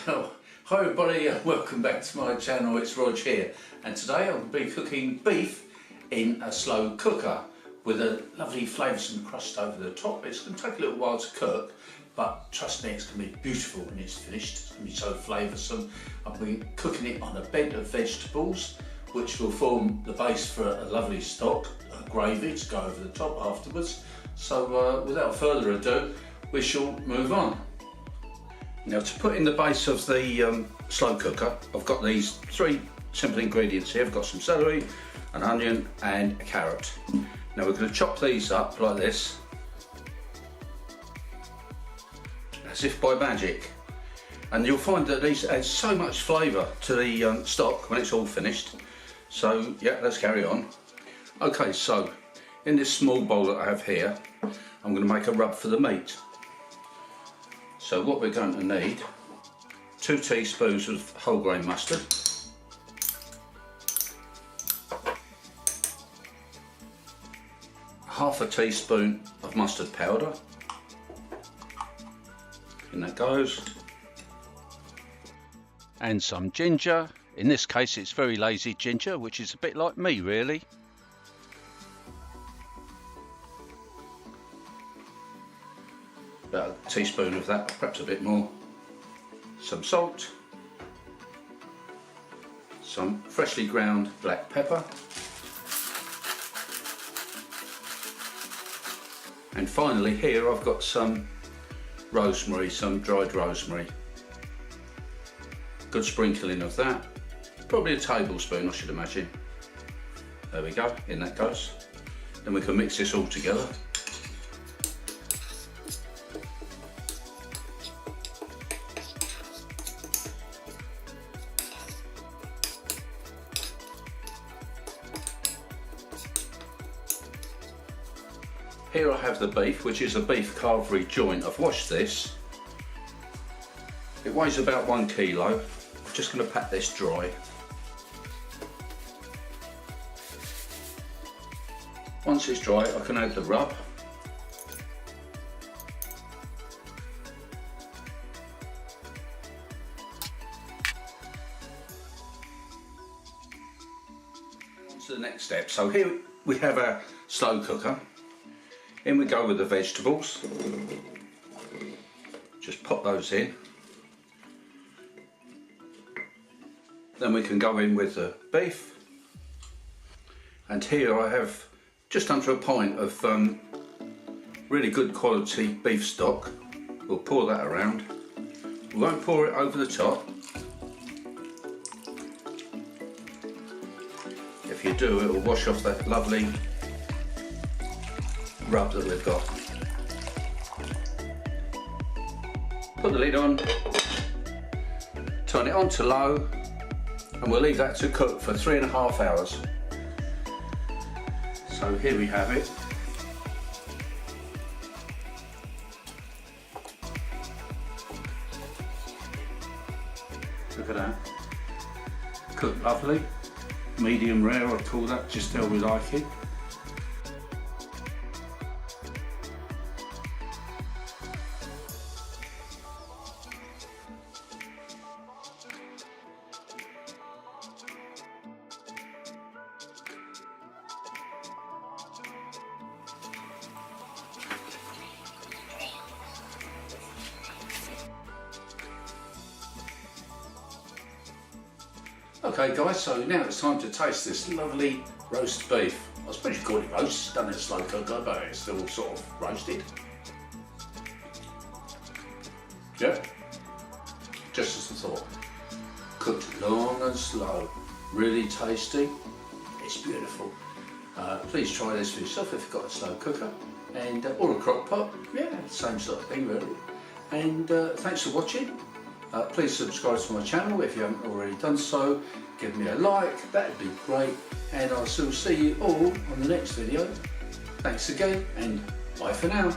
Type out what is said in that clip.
Well, hi everybody and welcome back to my channel. It's Rog here, and today I'll be cooking beef in a slow cooker with a lovely flavoursome crust over the top. It's going to take a little while to cook, but trust me, it's going to be beautiful when it's finished. It's going to be so flavoursome. I'll be cooking it on a bed of vegetables, which will form the base for a lovely stock, a gravy to go over the top afterwards. So without further ado, we shall move on. Now, to put in the base of the slow cooker, I've got these three simple ingredients here. I've got some celery, an onion and a carrot. Now we're going to chop these up like this, as if by magic. And you'll find that these add so much flavour to the stock when it's all finished. So yeah, let's carry on. Okay, so in this small bowl that I have here, I'm going to make a rub for the meat. So what we're going to need, 2 teaspoons of whole grain mustard, half a teaspoon of mustard powder, in that goes, and some ginger. In this case it's very lazy ginger, which is a bit like me really. About a teaspoon of that, perhaps a bit more. Some salt, some freshly ground black pepper, and finally here I've got some rosemary, some dried rosemary. Good sprinkling of that, probably a tablespoon I should imagine. There we go, in that goes. Then we can mix this all together. Here I have the beef, which is a beef carvery joint. I've washed this. It weighs about 1 kilo. I'm just going to pat this dry. Once it's dry, I can add the rub. On to the next step. So here we have our slow cooker. In we go with the vegetables. Just pop those in. Then we can go in with the beef. And here I have just under a pint of really good quality beef stock. We'll pour that around. We won't pour it over the top. If you do, it will wash off that lovely rub that we've got. Put the lid on, turn it on to low, and we'll leave that to cook for 3.5 hours. So here we have it. Look at that. Cooked lovely. Medium rare, I'd call that, just how we like it. Okay guys, so now it's time to taste this lovely roast beef. I suppose you call it roast, done in a slow cooker, but it's still sort of roasted. Yeah, just as I thought. Cooked long and slow, really tasty. It's beautiful. Please try this for yourself if you've got a slow cooker, and or a crock pot. Yeah, same sort of thing really. And thanks for watching. Please subscribe to my channel if you haven't already done so. Give me a like, that'd be great. And I'll still see you all on the next video. Thanks again, and bye for now.